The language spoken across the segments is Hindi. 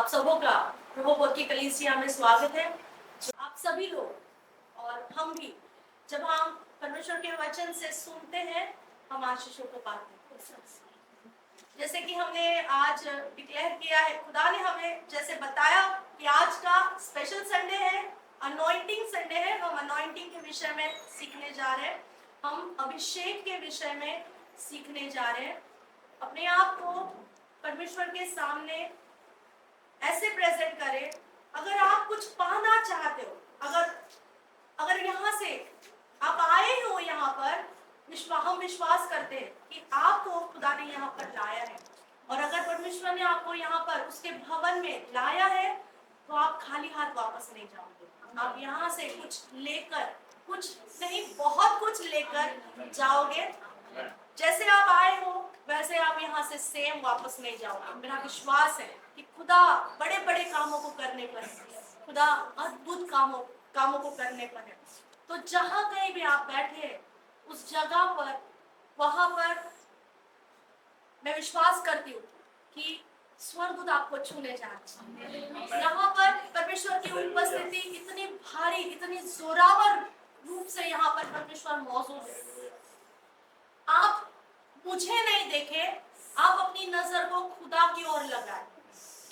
आप सबों का प्रभु की कलीसिया में स्वागत है। आप सभी लोग और हम भी जब हम परमेश्वर के वचन से सुनते हैं हम आशीषों को पाते हैं। जैसे कि हमने आज डिक्लेयर किया है, खुदा ने हमें जैसे बताया कि आज का स्पेशल संडे है, अनॉइंटिंग संडे है। हम अनॉइंटिंग के विषय में सीखने जा रहे हैं, हम अभिषेक के विषय में सीखने जा रहे हैं। अपने आप को परमेश्वर के सामने ऐसे प्रेजेंट करें, अगर आप कुछ पाना चाहते हो, अगर यहाँ से आप आए हो यहाँ पर, हम विश्वास करते हैं कि आपको खुदा ने यहाँ पर लाया है, और अगर परमेश्वर ने आपको यहाँ पर उसके भवन में लाया है तो आप खाली हाथ वापस नहीं जाओगे। आप यहाँ से कुछ लेकर, कुछ नहीं बहुत कुछ लेकर जाओगे। जैसे आप आए हो वैसे आप यहाँ से सेम वापस नहीं जाओगे। मेरा विश्वास है कि खुदा बड़े बड़े कामों को करने पर है, खुदा अद्भुत कामों को करने पर है। तो जहाँ कहीं भी आप बैठे उस जगह पर, वहां पर मैं विश्वास करती हूँ कि स्वर्गदूत आपको छूने जा रहे हैं। यहाँ पर परमेश्वर की उपस्थिति इतनी भारी, इतनी जोरावर रूप से यहाँ पर परमेश्वर मौजूद है। आप मुझे नहीं देखे, आप अपनी नजर को खुदा की ओर लगाए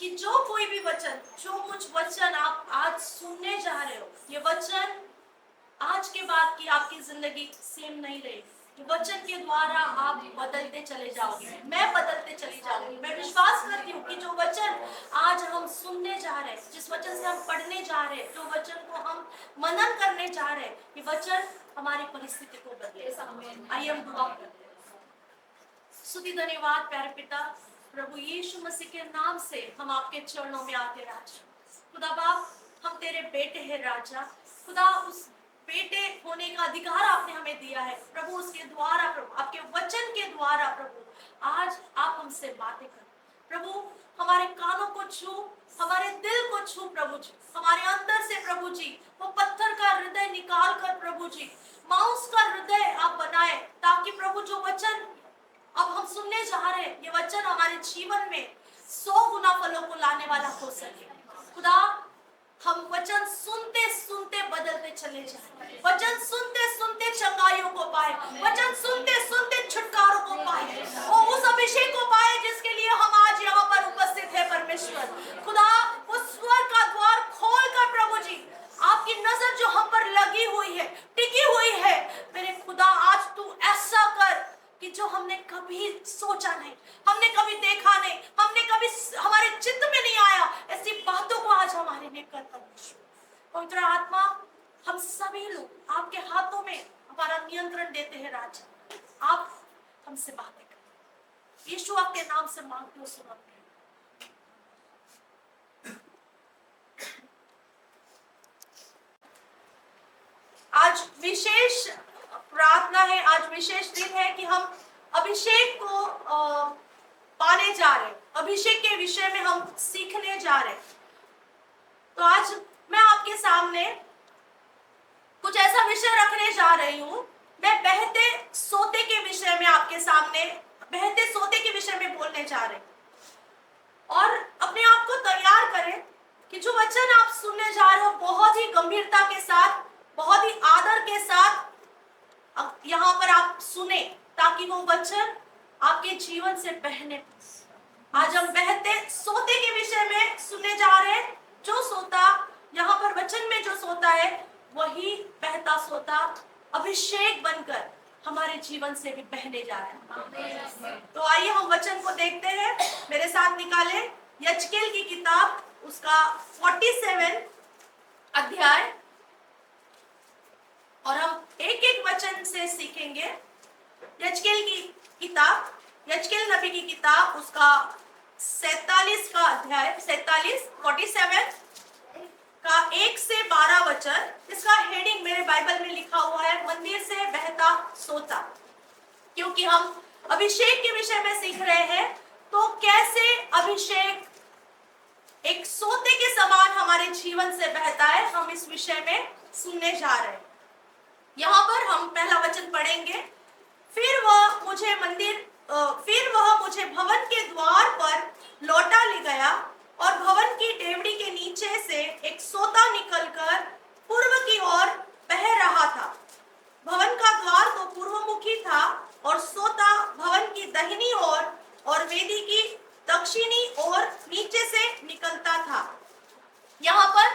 कि जो कोई भी वचन, जो कुछ वचन आप आज सुनने जा रहे हो, ये वचन आज के बाद की आपकी जिंदगी सेम नहीं रहेगी। वचन के द्वारा आप बदलते चले जाओगे, मैं बदलते चली जाऊंगी। मैं विश्वास करती हूँ कि जो वचन आज हम सुनने जा रहे हैं, जिस वचन से हम पढ़ने जा रहे हैं, जो वचन को हम मनन करने जा रहे हैं, ये वचन हमारी परिस्थिति को बदलेगा। आइए हम दुआ करते हैं। स्तुति धन्यवाद प्यारे पिता, प्रभु यीशु मसीह के नाम से हम आपके चरणों में आते राजा। खुदा बाप, हम तेरे बेटे हैं राजा। खुदा, उस बेटे होने का अधिकार आपने हमें दिया है प्रभु। उसके द्वारा प्रभु, आपके वचन के द्वारा प्रभु, आज आप हमसे बातें कर प्रभु। हमारे कानों को छू, हमारे दिल को छू प्रभु जी, हमारे अंदर से प्रभु जी वो पत्थर का हृदय निकाल कर प्रभु जी मांस का हृदय आप बनाए, ताकि प्रभु जो वचन अब हम सुनने जा रहे हैं, ये वचन हमारे जीवन में 100 गुना फलों को लाने वाला हो सके। खुदा, हम वचन सुनते सुनते बदलते चले जाए, वचन सुनते सुनते चंगाइयों को पाए, वचन सुनते सुनते छुटकारों को पाए, और उस अभिषेक को पाए जिसके लिए हम आज यहाँ पर उपस्थित है। परमेश्वर खुदा, उस स्वर्ग का द्वार खोल कर प्रभु जी, आपकी नजर जो हम पर लगी हुई है, टिकी हुई है, मेरे खुदा आज तू ऐसा कर कि जो हमने कभी सोचा नहीं, हमने कभी देखा नहीं, हमने कभी हमारे चित्त में नहीं आया, ऐसी बातों को आज हमारे लिए कर परमेश्वर। पवित्र आत्मा, हम सभी लोग आपके हाथों में हमारा नियंत्रण देते हैं राजा। आप हमसे बातें करें, यीशु आपके नाम से मांगते हो, सुनाते हैं। आज विशेष प्रार्थना है, आज विशेष दिन है कि हम अभिषेक को पाने जा रहे हैं, अभिषेक के विषय में हम सीखने जा रहे हैं। तो आज मैं आपके सामने कुछ ऐसा विषय रखने जा रही हूँ। मैं बहते सोते के विषय में आपके सामने, बहते सोते के विषय में बोलने जा रहे हैं। और अपने आप को तैयार करें कि जो वचन आप सुनने जा रहे हो बहुत ही गंभीरता के साथ, बहुत ही आदर के साथ यहाँ पर आप सुने, ताकि वो वचन आपके जीवन से बहने। आज हम बहते सोते के विषय में सुनने जा रहे हैं। जो सोता, यहाँ पर वचन में जो सोता है, वही बहता सोता अभिषेक बनकर हमारे जीवन से भी बहने जा रहा है। तो आइए हम वचन को देखते हैं। मेरे साथ निकाले यजकेल की किताब, उसका 47 अध्याय, और हम एक एक वचन से सीखेंगे। यजकेल की किताब, यजकेल नबी की किताब, उसका 47 का अध्याय, 47 का 1 से 12 वचन। इसका हेडिंग मेरे बाइबल में लिखा हुआ है, मंदिर से बहता सोता। क्योंकि हम अभिषेक के विषय में सीख रहे हैं, तो कैसे अभिषेक एक सोते के समान हमारे जीवन से बहता है, हम इस विषय में सुनने जा रहे हैं। यहाँ पर हम पहला वचन पढ़ेंगे। फिर वह मुझे भवन के द्वार पर लौटा ले गया, और भवन की नीचे से एक सोता निकलकर पूर्व की ओर बह रहा था। भवन का द्वार तो पूर्वमुखी था और सोता भवन की दाहिनी ओर और वेदी की दक्षिणी ओर नीचे से निकलता था। यहाँ पर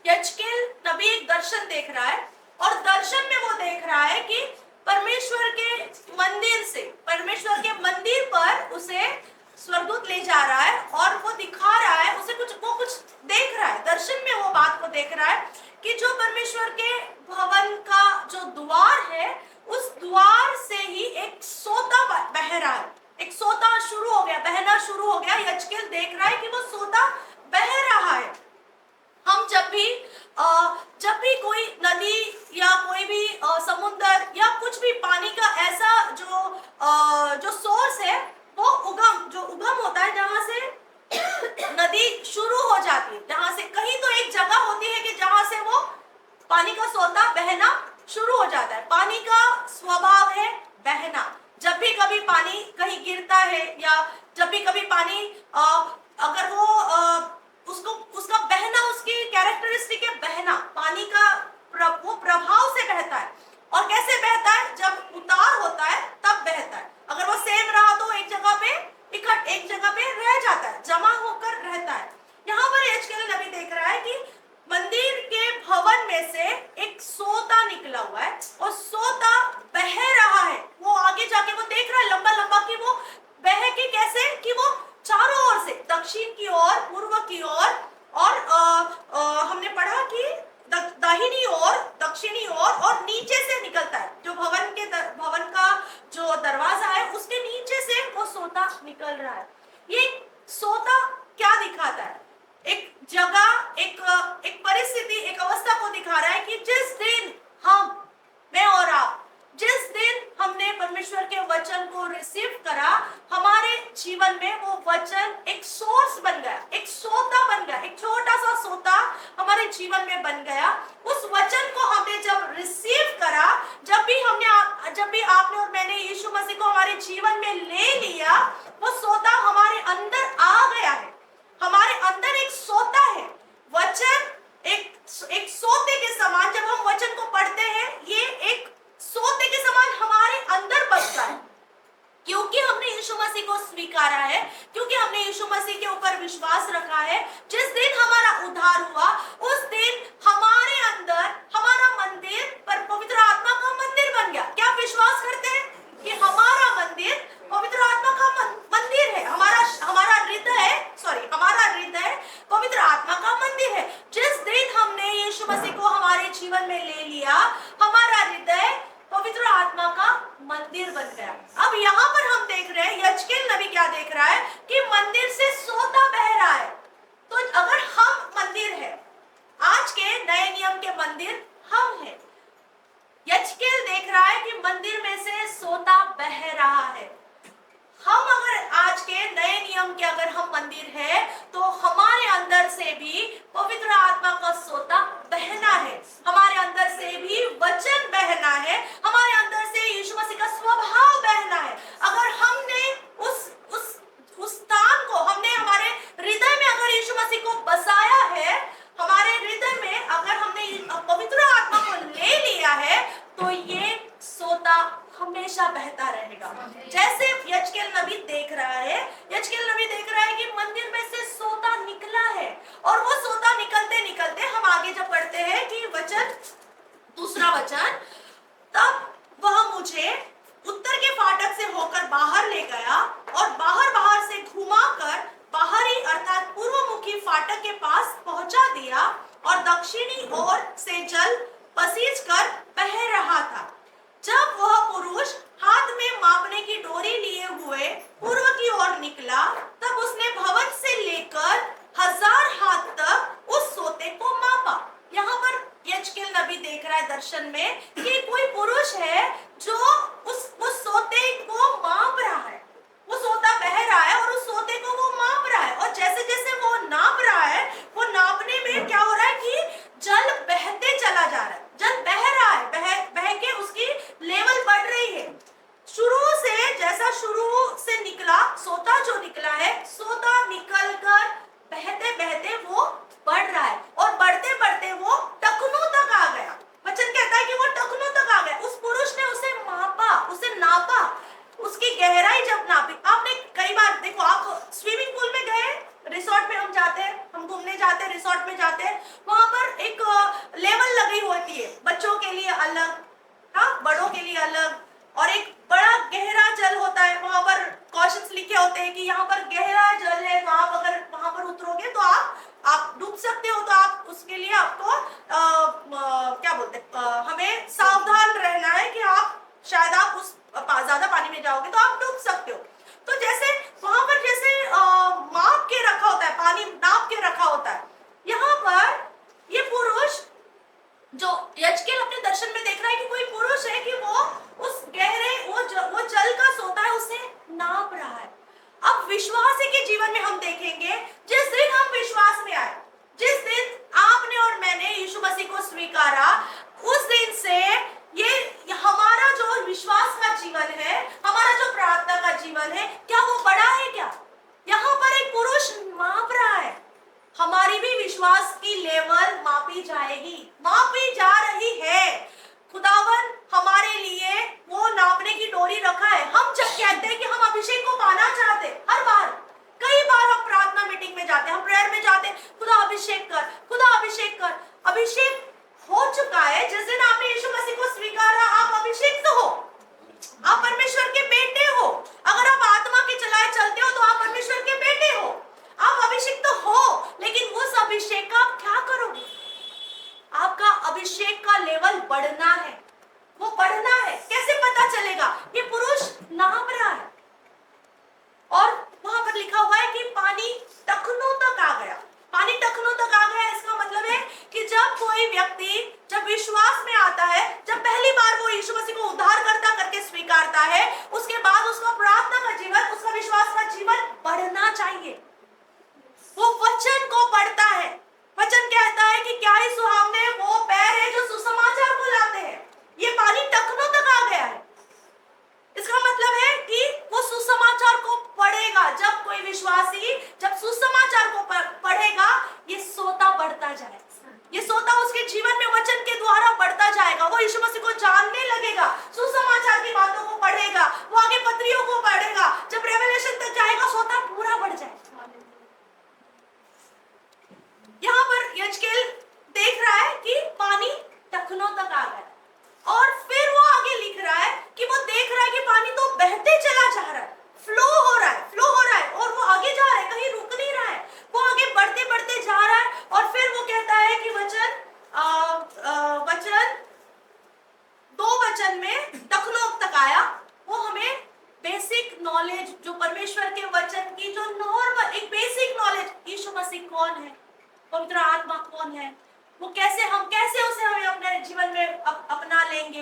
यजकेल नबी एक दर्शन देख रहा है और दर्शन में वो देख रहा है कि परमेश्वर के मंदिर से, परमेश्वर के मंदिर पर उसे स्वर्गदूत ले जा रहा है और वो दिखा रहा है, उसे वो कुछ देख रहा है। दर्शन में वो बात को देख रहा है कि जो परमेश्वर के भवन का जो द्वार है, उस द्वार से ही एक सोता बह रहा है। एक सोता शुरू हो गया, बहना शुरू हो गया। यजकेल देख रहा है कि वो सोता बह रहा है। हम जब भी कोई नदी या कोई भी समुद्र या कुछ भी पानी का ऐसा जो सोर्स है, वो उगम होता है, जहां से नदी शुरू हो जाती है, जहां से कहीं तो एक जगह होती है कि जहां से वो पानी का सोता बहना शुरू हो जाता है। पानी का स्वभाव है बहना। जब भी कभी पानी कहीं गिरता है या जब भी कभी पानी अगर वो उसका बहना, उसकी कैरेक्टरिस्टिक है बहना, पानी का वो प्रभाव से बहता है। और कैसे बहता है? जब उतार होता है तब बहता है। अगर वो सेम रहा तो एक जगह पे रह जाता है, जमा होकर रहता है। यहाँ पर यजकेल नबी देख रहा है कि मंदिर के भवन में से एक सोता निकला हुआ है और सोता बह रहा है। वो आगे जाके वो देख रहा है लंबा लंबा कि वो बह के कैसे, कि वो चारों ओर से, दक्षिण की ओर, पूर्व की ओर और हमने पढ़ा कि दाहिनी ओर, दक्षिणी ओर और नीचे से निकलता है। जो भवन का जो दरवाजा है, उसके नीचे से वो सोता निकल रहा है। ये सोता क्या दिखाता है? एक जगह, एक परिस्थिति, एक अवस्था को दिखा रहा है कि जिस दिन मैं और आप, जिस दिन हमने परमेश्वर के वचन को रिसीव करा, हमारे जीवन में वो वचन एक सोर्स बन गया, एक सोता बन गया, एक छोटा सा सोता हमारे जीवन में बन गया। उस वचन को हमने जब रिसीव करा, जब भी आपने और मैंने यीशु मसीह को हमारे जीवन में ले लिया, वो सोता हमारे अंदर आ गया है। हमारे अंदर एक सोता है। वचन एक सोते के समान, जब हम वचन को पढ़ते हैं, ये एक सोते के समान हमारे अंदर बसता है, क्योंकि हमने यीशु मसीह को स्वीकारा है, क्योंकि हमने यीशु मसीह के ऊपर विश्वास रखा है। जिस दिन हमारा उद्धार हुआ, उस दिन हमारे अंदर हमारा मंदिर पर पवित्र आत्मा का मंदिर बन गया। क्या विश्वास करते हैं कि हमारा मंदिर पवित्र आत्मा का मंदिर है? हमारा हृदय पवित्र आत्मा का मंदिर है। जिस दिन हमने यीशु मसीह को हमारे जीवन में ले लिया, हमारा हृदय पवित्र आत्मा का मंदिर बन गया। अब यहाँ पर हम देख रहे हैं, यजकेल नबी क्या देख रहा है कि मंदिर से सोता बह रहा है। तो अगर हम मंदिर है, आज के नए नियम के मंदिर हम हैं, यजकेल देख रहा है कि मंदिर में से सोता बह रहा है। हम अगर आज के नए नियम के अगर हम मंदिर है, तो हमारे अंदर से भी पवित्र आत्मा का सोता बहना है, हमारे अंदर से भी वचन बहना है, हमारे अंदर से यीशु मसीह का स्वभाव बहना है। अगर हमने उस स्थान को, हमने हमारे हृदय में अगर यीशु मसीह को बसाया है, हमारे हृदय में अगर हमने पवित्र आत्मा को ले लिया है, तो ये सोता हमेशा बहता रहेगा। जैसे यजकेल नबी देख रहा है, यजकेल नबी देख रहा है कि मंदिर में से सोता निकला है, और वो सोता निकलते निकलते हम आगे जब पढ़ते हैं कि दूसरा वचन, तब वह मुझे उत्तर के फाटक से होकर बाहर ले गया और बाहर से घुमाकर बाहरी अर्थात पूर्वमुखी फाटक के पास पहुंचा दिया, और दक्षिणी ओर से जल पसीज कर बह रहा था। जब वह पुरुष हाथ में मापने की डोरी लिए हुए पूर्व की ओर निकला, तब उसने भवन से लेकर 1000 हाथ तक उस सोते को मापा। यहाँ पर यजकेल नबी देख रहा है दर्शन में कि विश्वासी के जीवन में हम देखेंगे, जिस दिन हम विश्वास में आए, जिस दिन आपने और मैंने यीशु मसीह को स्वीकारा, उस दिन से ये हमारा जो विश्वास का जीवन है, हमारा जो प्रार्थना का जीवन है, क्या वो बड़ा है? क्या यहाँ पर एक पुरुष माप रहा है, हमारी भी विश्वास की लेवल मापी जाएगी, मापी जा रही है। खुदावन हमारे लिए वो नापने की डोरी रखा है। हम जब कहते हैं कि हम अभिषेक को पाना चाहते, हर बार, कई बार हम प्रार्थना मीटिंग में जाते हैं, हम प्रेयर में जाते हैं, खुदा अभिषेक कर, खुदा अभिषेक कर। अभिषेक हो चुका है। जिस दिन आपने यीशु मसीह को स्वीकारा, आप अभिषेक हो, आप परमेश्वर के बेटे हो। अगर आप आत्मा के चलाए चलते हो तो आप परमेश्वर के बेटे हो, आप अभिषेक तो हो, लेकिन उस अभिषेक का आप क्या करोगे? आपका अभिषेक का लेवल बढ़ना है, वो बढ़ना है। कैसे पता चलेगा? ये पुरुष नाप रहा है और वहां पर लिखा हुआ है कि पानी टखनों तक आ गया। पानी टखनों तक आ गया, इसका मतलब है कि जब कोई व्यक्ति जब विश्वास में आता है, जब पहली बार वो यीशु मसीह को उद्धारकर्ता करके स्वीकारता है, उसके बाद उसका प्रार्थना का जीवन, उसका विश्वास का जीवन बढ़ना चाहिए। वो वचन को पढ़ता है। वचन कहता है कि क्या ही सुहावने वो पैर है जो सुसमाचार को लाते हैं। ये पानी टखनों तक आ गया है, इसका मतलब है कि वो सुसमाचार को पढ़ेगा। जब कोई विश्वासी जब सुसमाचार को पढ़ेगा, ये सोता बढ़ता जाएगा, ये सोता उसके जीवन में वचन के द्वारा बढ़ता जाएगा। वो यीशु मसीह को जानने लगेगा, सुसमाचार की बातों को पढ़ेगा, वो आगे पत्रियों को पढ़ेगा, जब रेवलेशन तक जाएगा, सोता पूरा बढ़ जाएगा। यहाँ पर यजकेल देख रहा है कि पानी टखनों तक आ गया, और फिर वो आगे लिख रहा है कि वो देख रहा है कि पानी तो बहते चला जा रहा है, फ्लो हो रहा है, फ्लो हो रहा है, और वो आगे जा रहा है, कहीं रुक नहीं रहा है, वो आगे बढ़ते बढ़ते जा रहा है। और फिर वो कहता है कि वचन 2 वचन में टखनों तक आया। वो हमें बेसिक नॉलेज, जो परमेश्वर के वचन की जो नॉर्मल एक बेसिक नॉलेज, यीशु मसीह कौन है, पवित्र आत्मा कौन है, वो कैसे उसे हमें अपने जीवन में अपना लेंगे।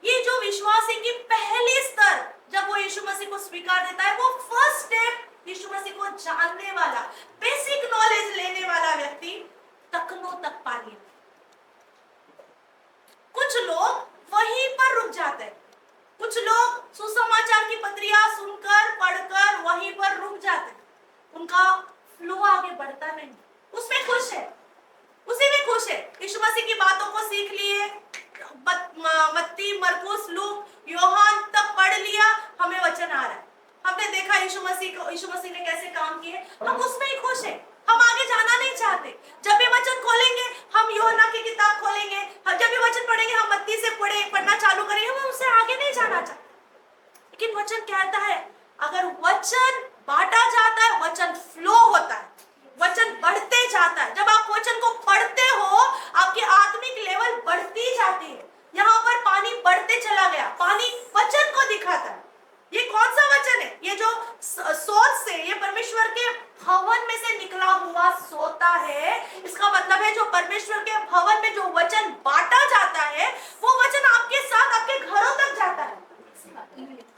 ये जो विश्वासी की पहली स्तर, जब वो यीशु मसीह को स्वीकार देता है, वो फर्स्ट स्टेप यीशु मसीह को जानने वाला, बेसिक नॉलेज लेने वाला व्यक्ति टखनों तक पा लिया। कुछ लोग वहीं पर रुक जाते हैं, कुछ लोग सुसमाचार की पत्रियां सुनकर पढ़कर वहीं पर रुक जाते हैं, उनका फ्लो आगे बढ़ता नहीं, उसमें खुश है, उसी में खुश है। यीशु मसीह की बातों को सीख लिए, मत्ती, मरकुस, लूक, योहान तक पढ़ लिया, हमें वचन आ रहा है, हमने देखा यीशु मसीह ने कैसे काम किए, हम उसमें ही खुश है, हम आगे जाना नहीं चाहते। जब भी वचन खोलेंगे, हम योहन्ना की किताब खोलेंगे, जब भी वचन पढ़ेंगे, हम मत्ती से पढ़ना चालू करेंगे, हम उससे आगे नहीं जाना चाहते। लेकिन वचन कहता है, अगर वचन बांटा जाता है, वचन फ्लो होता है, वचन बढ़ते जाता है। जब आप वचन को पढ़ते हो, आपकी आत्मिक लेवल बढ़ती जाती है। यहाँ पर पानी बढ़ते चला गया, पानी वचन को दिखाता है। ये कौन सा वचन है? ये जो सोच से, ये परमेश्वर के भवन में से निकला हुआ सोता है। इसका मतलब है जो परमेश्वर के भवन में जो वचन बांटा जाता है, वो वचन आपके साथ आपके घरों तक जाता है।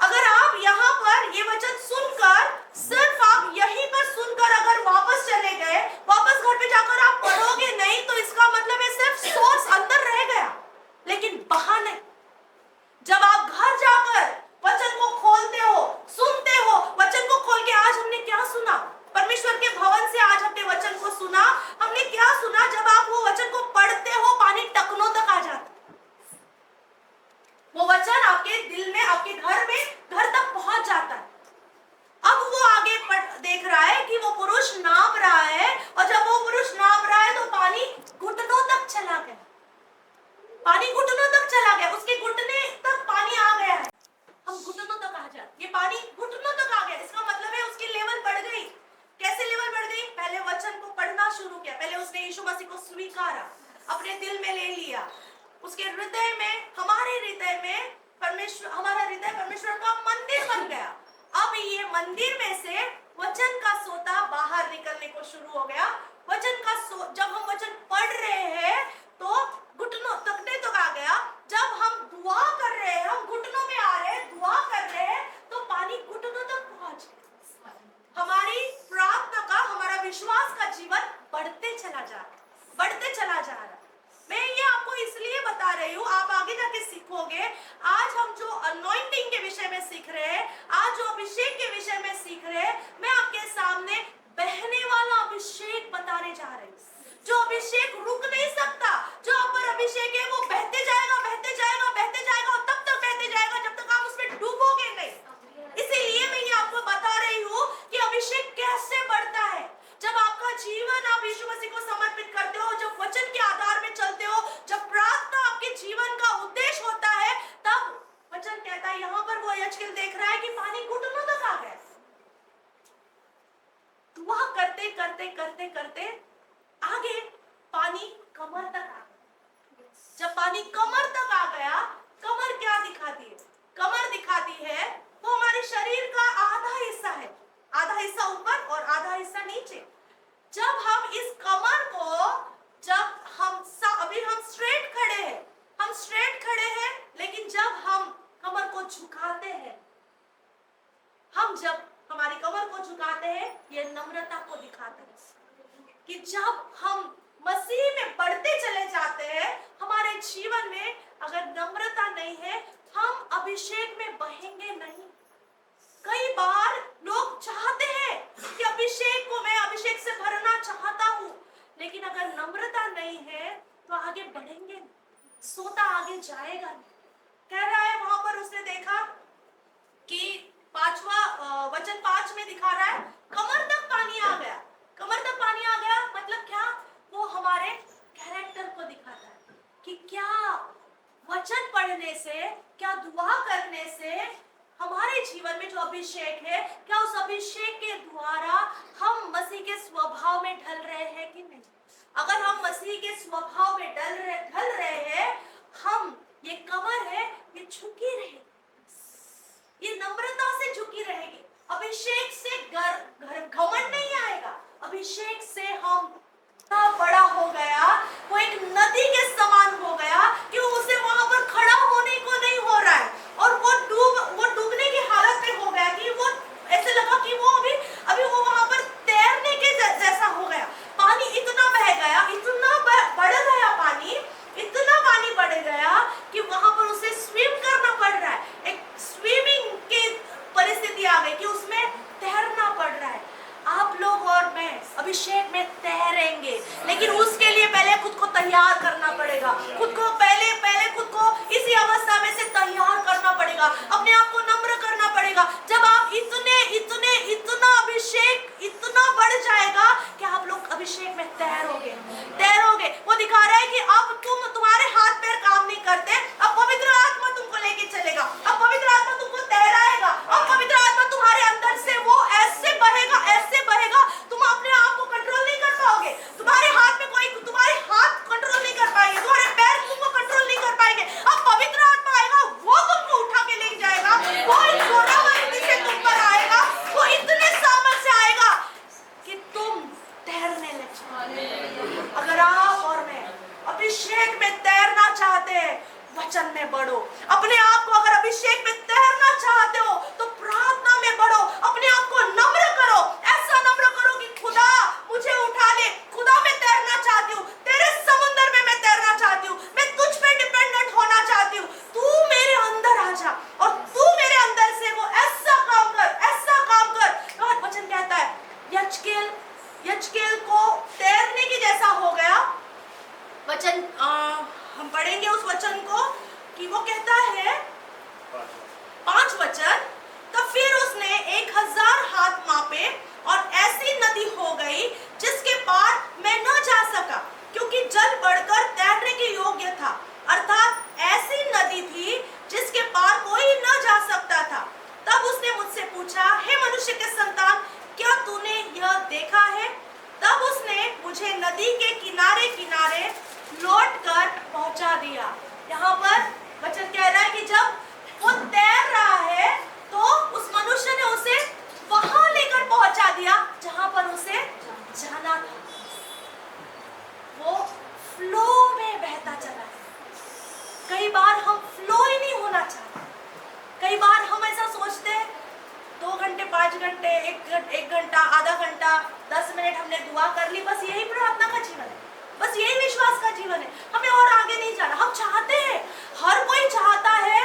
अगर आप यहाँ पर ये वचन सुनकर, सिर्फ आप यहीं पर सुनकर अगर वापस चले गए, वापस घर पे जाकर आप पढ़ोगे नहीं, तो इसका मतलब है सिर्फ सोर्स अंदर रह गया, लेकिन बाहर नहीं। जब आप घर जाकर वचन को खोलते हो, सुनते हो, वचन को खोल के आज हमने क्या सुना, परमेश्वर के भवन से आज हमने वचन को सुना, हमने क्या सुना, जब आप वो वचन को पढ़ते हो, पानी टखनों तक आ जाता, वो वचन आपके दिल में, आपके घर में, घर तक पहुंच जाता है। अब वो आगे देख रहा है कि वो पुरुष नाप रहा है, और जब वो पुरुष नाप रहा है तो पानी घुटनों तक चला गया, पानी घुटनों तक चला गया, उसके घुटने तक पानी आ गया है। हम घुटनों तक आ जाते, ये पानी घुटनों तक आ गया, इसका मतलब है उसकी लेवल बढ़ गई। कैसे लेवल बढ़ गई? पहले वचन को पढ़ना शुरू किया, पहले उसने यीशु मसीह को स्वीकारा, अपने दिल में ले लिया, उसके हृदय में, हमारे हृदय में परमेश्वर, हमारा हृदय परमेश्वर का मंदिर बन गया। अब ये मंदिर में से वचन का सोता बाहर निकलने को शुरू हो गया। वचन का जब हम वचन पढ़ रहे हैं तो घुटनों तकने तक आ गया। जब हम दुआ कर रहे हैं, हम घुटनों में आ रहे हैं, दुआ कर रहे हैं, तो पानी घुटनों तक पहुंच गया। यजकेल देख रहा है कि पानी घुटनों तक आ गया। दुआ करते करते करते करते आगे पानी कमर तक आ गया। जब पानी कमर तक आ गया, कमर क्या दिखाती है? कमर दिखाती है वो हमारे शरीर का आधा हिस्सा है, आधा हिस्सा ऊपर और आधा हिस्सा नीचे। जब हम इस कमर को, जब हम अभी हम स्ट्रेट खड़े हैं, हम स्ट्रेट खड़े हैं, लेकिन जब हम कमर को झुकाते हैं, हम जब हमारी कमर को झुकाते हैं, ये नम्रता को दिखाता है कि जब हम मसीह में बढ़ते चले जाते हैं, हमारे जीवन में अगर नम्रता नहीं है, हम अभिषेक में बहेंगे नहीं। कई बार लोग चाहते हैं कि अभिषेक को, मैं अभिषेक से भरना चाहता हूं, लेकिन अगर नम्रता नहीं है तो आगे बढ़ेंगे नहीं, सोता आगे जाएगा नहीं। कह रहा है वहां पर उसने देखा कि 5वां वचन 5 में दिखा रहा है कमर तक पानी आ गया। कमर तक पानी आ गया मतलब क्या? वो हमारे कैरेक्टर को दिखाता है कि क्या वचन पढ़ने से, क्या दुआ करने से हमारे जीवन में जो अभिषेक है, क्या उस अभिषेक के द्वारा हम मसीह के स्वभाव में ढल रहे हैं कि नहीं? अगर हम मसीह के स्वभाव में ढल रहे हैं, हम, ये कमर है, ये झुकी रहेगी, ये नम्रता से झुकी रहेगी। अभिषेक से घमंड नहीं आएगा। अभिषेक से हम बड़ा हो गया, वो एक नदी के समान हो गया कि उसे वहां पर खड़ा होने को नहीं हो रहा है, और वो डूबने की हालत में हो गया कि वो ऐसे लगा कि वो अभी वो वहां पर तैरने के जैसा हो गया। पानी इतना बह गया, इतना बढ़ गया पानी, इतना पानी बढ़ गया कि वहां पर उसे स्विम करना पड़ रहा है। एक स्विमिंग की परिस्थिति आ गई कि उसमें तैरना पड़ रहा है। आप लोग और मैं अभिषेक में तैरेंगे, लेकिन उसके लिए पहले खुद को तैयार करना पड़ेगा। खुद को पहले खुद को इसी अवस्था में से तैयार करना पड़ेगा, अपने आप को नम्र करना पड़ेगा। जब आप इतना अभिषेक इतना बढ़ जाएगा कि आप लोग अभिषेक में तैरोगे। वो दिखा रहा है कि अब तुम्हारे हाथ पैर काम नहीं करते, अब पवित्र आत्मा तुमको लेके चलेगा, अब पवित्र आत्मा तुमको तैराएगा, अब पवित्र आत्मा तुम्हारे अंदर से वो ऐसे बहेगा, तुम अपने आप को कंट्रोल नहीं कर पाओगे। तुम्हारे हाथ में कोई, तुम्हारे हाथ कंट्रोल नहीं कर पाएंगे, तुम्हारे पैर तुमको कंट्रोल नहीं कर पाएंगे। अब पवित्र आत्मा आएगा, वो तुमको उठा के ले जाएगा, वो जोरावरी से तुम पर आएगा, वो इतने सामर्थ से आएगा कि तुम तैरने लगे। अगर आप और मैं अभिषेक में तैरना चाहते हैं, वचन में बढ़ो। अपने आप को अगर अभिषेक में तैरना चाहते हो तो प्रार्थना में बढ़ो, अपने आप को नम्र करो, ऐसा नम्र करो कि खुदा मुझे उठा ले, खुदा मैं तैरना चाहती हूँ, तेरे समुद्र में मैं तैरना चाहती हूँ, मैं तुझ पे डिपेंडेंट होना चाहती हूँ, तू मेरे अंदर आ जा और तू मेरे अंदर से वो ऐसा काम कर। और वचन कहता है यजकेल को तैरने की जैसा हो गया। वचन हम पढ़ेंगे उस वचन को कि वो कहता है 5 वचन, तब फिर उसने 1000 हाथ मापे और ऐसी नदी हो गई जिसके पार मैं न जा सका, क्योंकि जल बढ़कर तैरने के योग्य था। अर्थात ऐसी नदी थी जिसके पार कोई न जा सकता था। तब उसने मुझसे पूछा, हे मनुष्य के संतान, क्या तूने यह देखा है? तब उसने मुझे नदी के किनारे किनारे लौट कर पहुंचा दिया। यहाँ पर वचन कह रहा है कि जब वो तैर रहा है तो उस मनुष्य ने उसे वहां लेकर पहुंचा दिया जहां पर उसे जाना था। वो फ्लो में बहता चला है। कई बार हम फ्लो ही नहीं होना चाहते। कई बार हम ऐसा सोचते हैं 2 घंटे 5 घंटे 1 घंटा आधा घंटा 10 मिनट हमने दुआ कर ली, बस यही प्रार्थना का जीवन है, बस यही विश्वास का जीवन है, हमें और आगे नहीं जाना। हम चाहते हैं, हर कोई चाहता है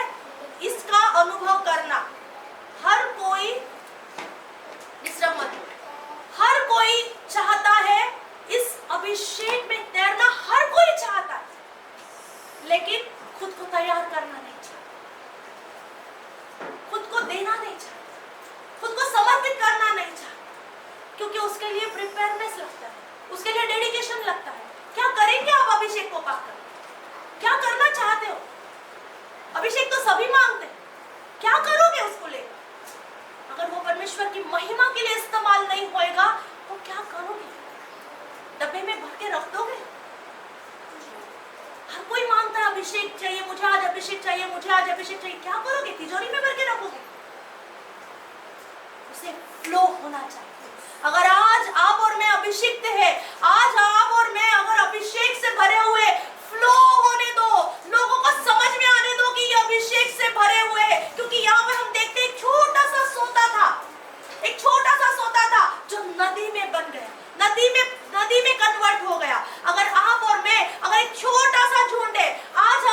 इसका अनुभव करना, हर कोई विश्राम मत, हर कोई चाहता है इस अभिषेक में तैरना, हर कोई चाहता है, लेकिन खुद को तैयार करना नहीं चाहता, खुद को देना नहीं चाहता, खुद को समर्पित करना नहीं चाहता, क्योंकि उसके लिए प्रिपेयरनेस लगता है, उसके लिए डेडिकेशन लगता है। क्या करेंगे आप अभिषेक को पाकर? क्या करना चाहते हो? अभिषेक तो सभी मांगते हैं, क्या करोगे उसके अभिषेक चाहिए, मुझे आज अभिषेक चाहिए, क्या करोगे? तिजोरी में भर के रखोगे? उसे फ्लो होना चाहिए। अगर आज आप और मैं अभिषिक्त है, आज आप और मैं अगर अभिषेक से भरे हुए, फ्लो होने दो, लोगों को समझ में आने दो कि ये अभिषेक से भरे हुए हैं। क्योंकि यहाँ पर हम देखते हैं एक छोटा सा सोता था, एक छोटा सा सोता था जो नदी में बन गया, नदी में कन्वर्ट हो गया। अगर आप और मैं अगर एक छोटा सा झुंड है, आज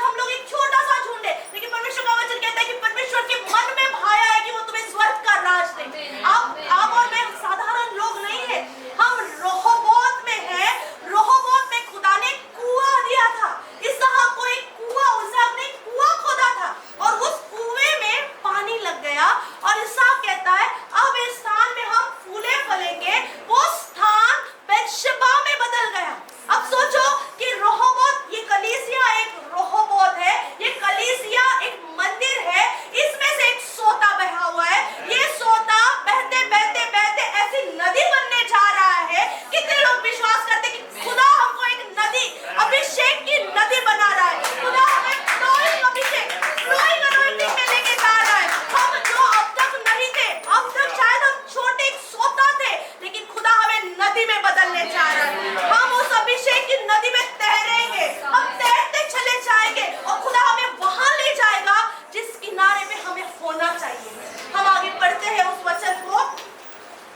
हम लोग एक छोटा सा झुंड है, लेकिन परमेश्वर का वचन कहता है कि परमेश्वर के मन में भाया है कि वो तुम्हें स्वर्ग का राज दे। आप और मैं साधारण लोग नहीं है, हम रहोबोत में है। रहोबोत में खुदा ने कुआं दिया था, इसहाक को एक कुआं, इसहाक ने एक कुआं खोदा था और उस कुएं में पानी लग गया। और इसहाक कहता है अब इस स्थान में हम फूले फलेंगे। वो स्थान बेतशेबा में बदल गया। अब सोचो कि रहोबोत, ये कलीसिया एक रहोबोत है, ये कलीसिया एक मंदिर है, इसमें से एक सोता बहा हुआ है। ये सोता बहते बहते बहते ऐसी नदी बनने जा रहा है। कितने लोग विश्वास करते कि खुदा हमको एक नदी, अभिषेक की नदी बना रहा है? खुदा हमें फ्लोइंग अभिषेक, फ्लोइंग अनॉइंटिंग में लेके जा रहा है। हम जो अब तक नहीं थे, अब तक शायद हम छोटे सोता थे, लेकिन खुदा हमें नदी में बदलने जा रहा है। हम उस अभिषेक की नदी में तैरेंगे, हम तैरते चले जाएंगे और खुदा हमें वहां ले जाएगा जिस किनारे पे हमें होना चाहिए। हम आगे बढ़ते हैं उस वचन को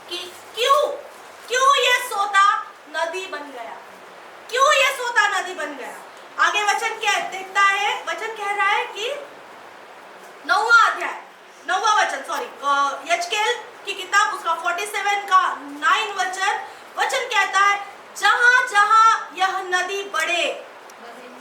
कि क्यों ये सोता नदी बन गया, क्यों ये सोता नदी बन गया। आगे वचन क्या देखता है? वचन कह रहा है कि 9वां अध्याय, 9वां वचन, सॉरी, यजकेल की किताब उसका 47 का 9 वचन कहता है जहां जहां यह नदी बढ़े,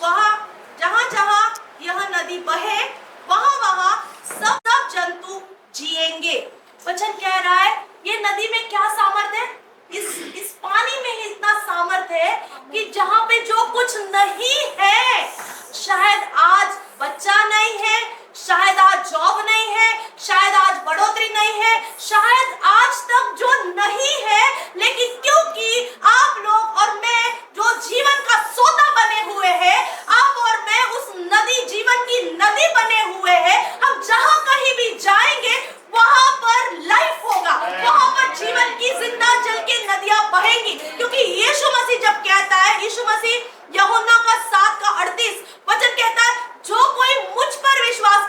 वहां जहां जहां यह नदी बहे, वहां वहां सब जंतु जिएंगे। वचन कह रहा है ये नदी में क्या सामर्थ है? इस पानी में इतना सामर्थ है कि जहां पे जो कुछ नहीं है, शायद आज बच्चा नहीं है, शायद आज जॉब नहीं है, शायद आज बढ़ोतरी नहीं है, शायद आज तक जो नहीं है, लेकिन क्योंकि आप लोग और मैं जो जीवन का सोता बने हुए हैं, आप और मैं उस नदी, जीवन की नदी बने हुए हैं, हम जहां कहीं भी जाएंगे वहां पर लाइफ होगा, वहां पर जीवन की जिंदा जल के नदियां बहेंगी। क्योंकि यीशु मसीह जब कहता है, यीशु मसीह यूहन्ना का 7 का 38 वचन कहता है जो कोई मुझ पर विश्वास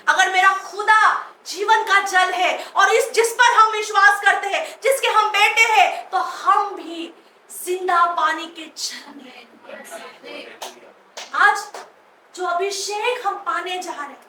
अगर मेरा खुदा जीवन का जल है और इस जिस पर हम विश्वास करते हैं, जिसके हम बेटे हैं, तो हम भी जिंदा पानी के झरने। आज जो अभिषेक हम पाने जा रहे हैं,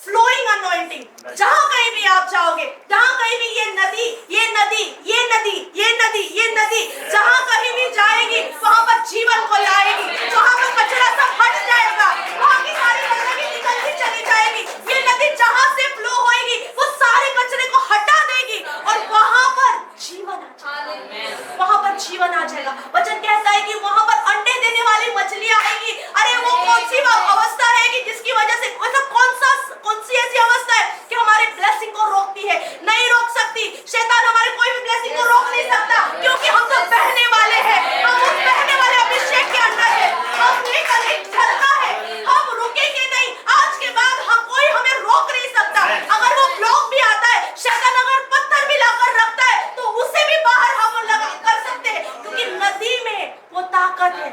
फ्लोइंग अनॉइंटिंग, जहां कहीं भी आप जाओगे, जहां कहीं भी ये नदी, ये नदी, ये नदी, ये नदी, ये नदी जहां कहीं भी जाएगी, वहां पर जीवन को लाएगी। जहां पर कचरा सब हट जाएगा, वहां की सारी गंदगी निकलती चली जाएगी। ये नदी जहां से फ्लो होएगी, वो सारे कचरे को हटा देगी और वहां पर जीवन आ जाएगा। वहां पर जीवन आ जाएगा। वचन कहता है कि वहां पर अंडे देने वाली मछलियां आएगी। अरे वो कौन सी अवस्था है कि जिसकी वजह से, मतलब कौन सी ऐसी अवस्था है कि हमारे ब्लेसिंग को रोकती है? नहीं रोक सकती। शैतान हमारे कोई भी ब्लेसिंग को रोक नहीं सकता, क्योंकि हम तो बहने वाले हैं। हम उस बहने वाले अभिषेक के अंदर है। हम एक झरना है, हम रुकेंगे नहीं। आज के बाद कोई हमें रोक नहीं सकता। अगर वो ब्लॉक भी आता है, शैतान अगर पत्थर भी लाकर रखता है, तो उसे भी बाहर हम लगा कर सकते हैं, क्योंकि नदी में वो ताकत है।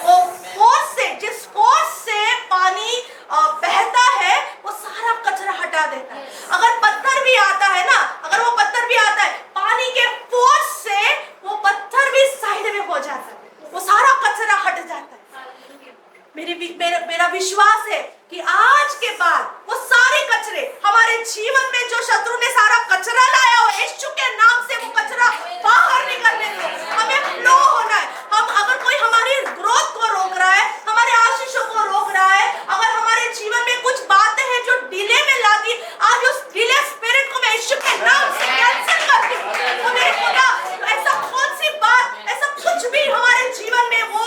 वो फोर्स से, जिस फोर्स से पानी बहता है, वो सारा कचरा हटा देता है। अगर पत्थर भी आता है ना, अगर वो पत्थर भी आता है, पानी के फोर्स से वो पत्थर भी साइड में हो जाता है, वो सारा कचरा हट जाता है। मेरा विश्वास है कि आज के बाद वो सारे कचरे हमारे जीवन में, जो शत्रु ने सारा कचरा लाया हो, यीशु के नाम से वो कचरा बाहर निकलने दो। हमें फ्लो होना है। हम अगर कोई हमारी ग्रोथ को रोक रहा है, हमारे आशीषों को रोक रहा है, अगर हमारे जीवन में कुछ बातें हैं जो डिले में लाती, आज उस डिले स्पिरिट को मैं यीशु के नाम से कैंसिल करती हूँ। तो मेरे खुदा, ऐसा कौन सी बात, ऐसा कुछ भी हमारे जीवन में वो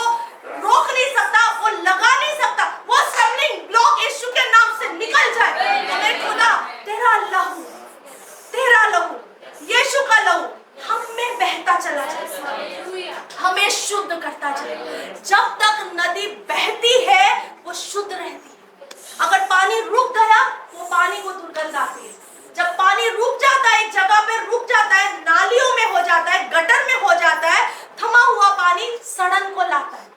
रोक नहीं सकता, वो लगा नहीं सकता। वो स्टम्बलिंग ब्लॉक यीशु के नाम से निकल जाए। तो मेरे खुदा, तेरा लहू, यीशु का लहू हम में बहता चला जाए, हमें शुद्ध करता जाए। जब तक नदी बहती है, वो शुद्ध रहती है। अगर पानी रुक गया, वो पानी को दुर्गंध आती है। जब पानी रुक जाता है, एक जगह पे रुक जाता है, नालियों में हो जाता है, गटर में हो जाता है, थमा हुआ पानी सड़न को लाता है,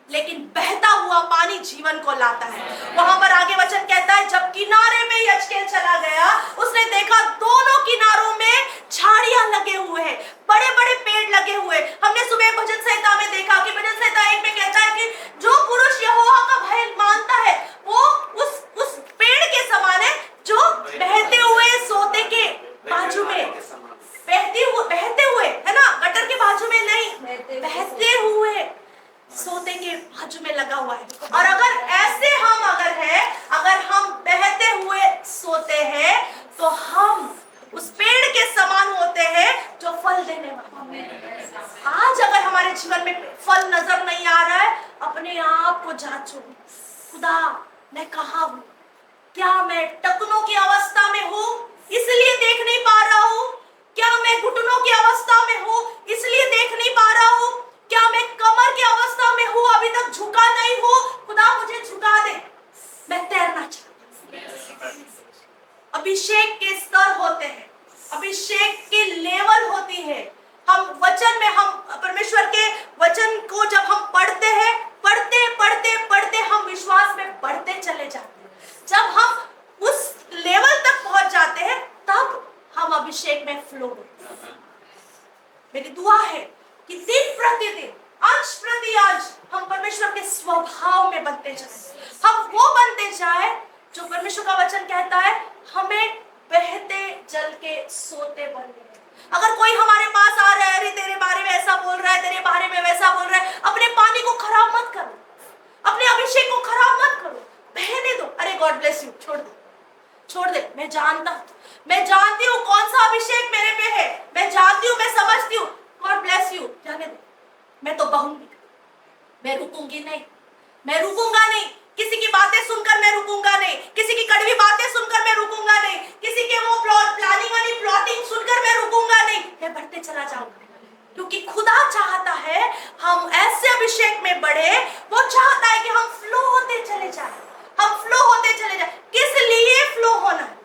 लेकिन बहता हुआ पानी जीवन को लाता है। वहां पर आगे वचन कहता है, जब किनारे में यजकेल चला गया, उसने देखा दोनों किनारों में झाड़ियां लगे हुए हैं, बड़े बड़े पेड़ लगे हुए। हमने सुबह भजन संहिता में देखा कि भजन संहिता 1 में कहता है कि जो पुरुष यहोवा का भय मानता है, वो उस पेड़ के समान है जो बहते हुए सोते के बाजू में, बहते हुए है ना, गटर के बाजू में नहीं, बहते हुए सोते के बाजू में लगा हुआ है। और अगर ऐसे हम अगर हम बहते हुए सोते हैं, तो हम उस पेड़ के समान होते हैं जो फल देने वाला। आज अगर हमारे जीवन में फल नजर नहीं आ रहा है, अपने आप को जांचो। खुदा, मैं कहाँ हूँ? क्या मैं टखनों की अवस्था में हूँ, इसलिए देख नहीं पा रहा हूँ? क्या मैं घुटनों की अवस्था में हूँ, इसलिए देख नहीं पा रहा हूँ? क्या मैं कमर की अवस्था में हूँ, अभी तक झुका नहीं हूँ? खुदा, मुझे झुका दे, मैं तैरना चाहता हूँ। अभिषेक के स्तर होते हैं, अभिषेक की लेवल होती है। हम वचन में, हम परमेश्वर के वचन को जब हम पढ़ते हैं, पढ़ते हम विश्वास में बढ़ते चले जाते हैं। जब हम उस लेवल तक पहुंच जाते हैं, तब हम अभिषेक में फ्लो होते हैं। मेरी दुआ है कि दिन प्रतिदिन, अंश प्रति अंश हम परमेश्वर के स्वभाव में बनते जाए। हम वो बनते जाए जो परमेश्वर का वचन कहता है, हमें बहते जल के सोते बनने। अगर कोई हमारे पास आ रहा है, अरे तेरे बारे में ऐसा बोल रहा है, तेरे बारे में वैसा बोल रहा है, अपने पानी को खराब मत करो, अपने अभिषेक को खराब मत करो, बहने दो। अरे गॉड ब्लेस यू, छोड़ दे। मैं जानती हूँ कौन सा अभिषेक मेरे पे है, मैं जानती हूँ, मैं समझती हूँ। गॉड ब्लेस यू, जाने दो। मैं तो बहूंगी, मैं रुकूंगी नहीं, मैं रुकूंगा नहीं। किसी की बातें सुनकर मैं रुकूंगा नहीं, किसी की कड़वी बातें सुनकर मैं रुकूंगा नहीं, किसी के वो प्लानिंग वाली प्लॉटिंग सुनकर मैं रुकूंगा नहीं। मैं बढ़ते चला जाऊंगा, क्योंकि खुदा चाहता है हम ऐसे अभिषेक में बढ़े। वो चाहता है कि हम फ्लो होते चले जाए, हम फ्लो होते चले जाए। किस लिए फ्लो होना है?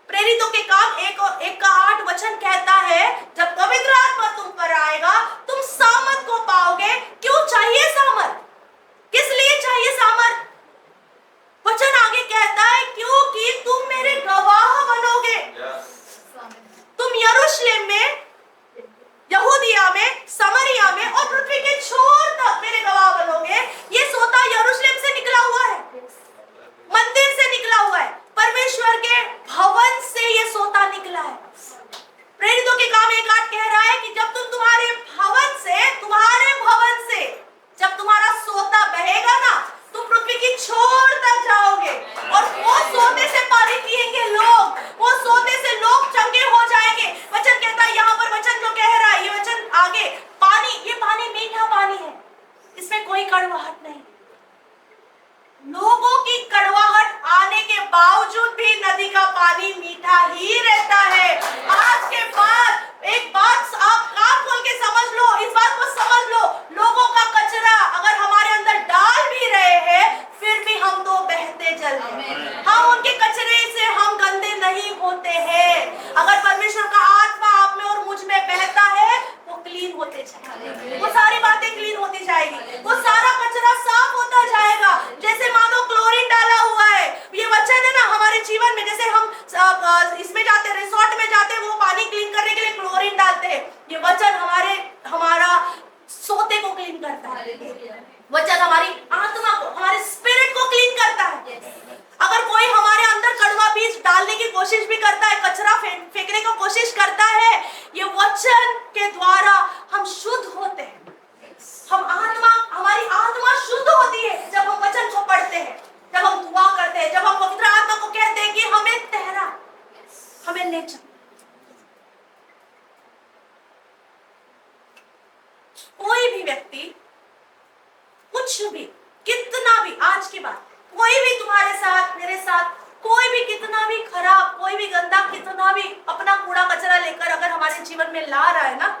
प्रेरितों के काम 1:8 वचन कहता है, जब पवित्र आत्मा तुम पर आएगा, तुम सामर्थ को पाओगे। क्यों चाहिए सामर्थ? किस लिए चाहिए सामर्थ? वचन आगे कहता है, क्योंकि नदी का पानी मीठा ही रहता है। आज के बाद एक बात आप कान खोल के समझ लो, इस बात को समझ लो, लोगों का कचरा अगर हमारे अंदर डाल भी रहे हैं फिर भी हम तो बहते चल रहे हैं। हम उनके कचरे से हम गंदे नहीं होते हैं। अगर परमेश्वर का आत्मा आप में और मुझ में बहता है वो क्लीन होते जाएगा, वो सारी बातें क्लीन होती जाएगी, वो सारा कचरा साफ होता जाएगा। जैसे मानो क्लोरीन डाला हुआ है, ये वचन है ना हमारे जीवन में। जैसे हम इसमें जाते हैं, रिसोर्ट में जाते हैं, वो पानी क्लीन करने के लिए क्लोरीन डालते हैं। ये वचन हमारा सोते को क्लीन करता है। वचन हमारी आत्मा को, हमारे स्पिरिट को क्लीन करता है। अगर कोई हमारे अंदर कड़वा बीज डालने की कोशिश भी करता है, कचरा फेंकने की कोशिश करता है, ये वचन के द्वारा हम शुद्ध होते हैं। हमारी आत्मा शुद्ध होती है जब हम वचन को पढ़ते हैं, जब हम दुआ करते हैं, जब हम पवित्र आत्मा को कहते हैं कि हमें ठहरा, हमें ले चल। कोई भी व्यक्ति कुछ भी, कितना भी, आज की बात, कोई भी तुम्हारे साथ, मेरे साथ, कोई भी कितना भी खराब, कोई भी गंदा, कितना भी अपना कूड़ा कचरा लेकर अगर हमारे जीवन में ला रहा है ना,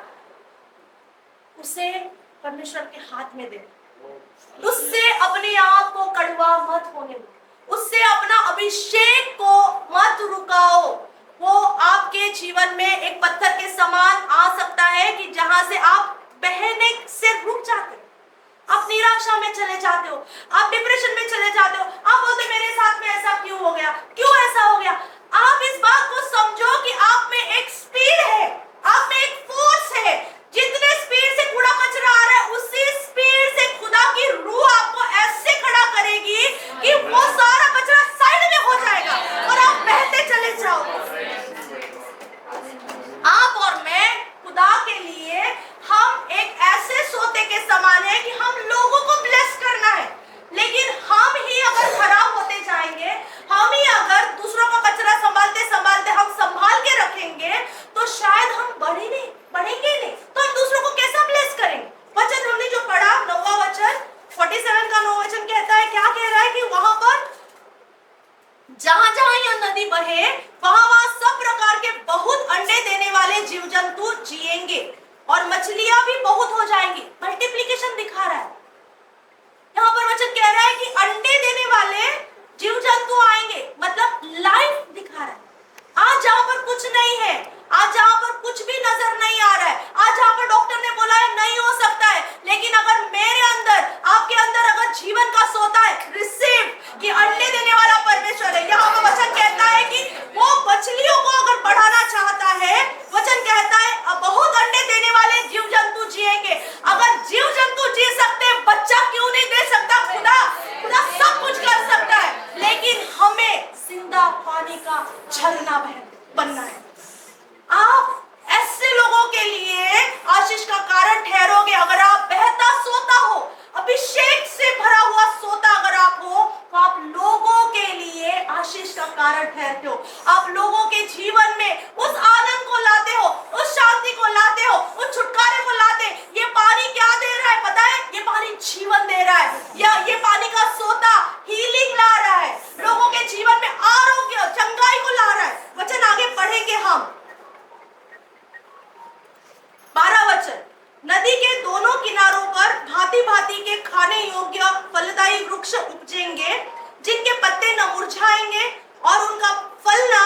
उसे परमेश्वर के हाथ में दे। उससे अपने आप को कड़वा मत होने दो, उससे अपना अभिषेक को मत रुकाओ। वो आपके जीवन में एक पत्थर के समान आ सकता है कि जहां से आप बहने से रुक जाते हो, आप निराशा में चले जाते हो, आप डिप्रेशन में चले जाते हो, आप बोलते मेरे साथ में ऐसा क्यों हो गया, क्यों ऐसा हो गया। आप इस बात को समझो कि आप में एक स्पीड है, आप में एक फोर्स है। जितने स्पीड से कूड़ा कचरा आ रहा है उसी स्पीड से खुदा की रूह आपको ऐसे खड़ा करेगी कि वो सारा कचरा साइड में हो जाएगा और आप बहते चले जाओगे। आप और मैं खुदा के लिए हम एक ऐसे सोते के समान है कि हम लोगों को ब्लेस करना है, लेकिन हम ही अगर खराब होते जाएंगे, हम ही अगर दूसरों का कचरा संभालते संभालते हम संभाल के रखेंगे तो शायद हम बढ़ेंगे नहीं, तो हम दूसरों को कैसा ब्लेस करेंगे। वचन हमने जो पढ़ा, 9वां वचन 47 का 9वां वचन कहता है, क्या कह रहा है कि वहां पर जहां जहां यह नदी बहे वहां सब प्रकार के बहुत अंडे देने वाले जीव जंतु जिएंगे और मछलियां भी बहुत हो जाएंगी। मल्टीप्लिकेशन दिखा रहा है यहाँ पर। वचन कह रहा है कि अंडे देने वाले जीव जंतु आएंगे, मतलब लाइफ दिखा रहा है। आज जहां पर कुछ नहीं है, आज जहां पर कुछ भी नजर नहीं आ रहा है, आज जहां पर डॉक्टर ने बोला है नहीं हो सकता है, लेकिन अगर मेरे अंदर, आपके अंदर अगर जीवन का सोता है, रिसीव, कि अंडे देने वाला परमेश्वर है। यहाँ पर वचन कहता है कि वो मछलियों को अगर बढ़ाना चाहता है, वचन कहता है बहुत अंडे देने वाले जीव जंतु जिएंगे। अगर जीव जंतु जी सकते, बच्चा क्यों नहीं दे सकता। खुदा सब कुछ कर सकता है, लेकिन हमें जिंदा पानी का झरना बनना है। आप ऐसे लोगों के लिए आशीष का कारण ठहरोगे अगर आप बहता सोता हो, अभिषेक से भरा हुआ सोता अगर आप हो, तो आप लोगों के लिए आशीष का कारण ठहरते हो। आप लोगों के जीवन में उस आनंद को लाते हो, उस शांति को लाते हो, उस छुटकारे को लाते। ये पानी क्या दे रहा है पता है? ये पानी जीवन दे रहा है, या ये पानी का सोता हीलिंग ला रहा है, लोगों के जीवन में आरोग्य, चंगाई को ला रहा है। वचन आगे पढ़ेंगे हम। 12 वचन, नदी के दोनों किनारों पर भांति भांति के खाने योग्य फलदायी वृक्ष उपजेंगे, जिनके पत्ते न मुरझाएंगे और उनका फलना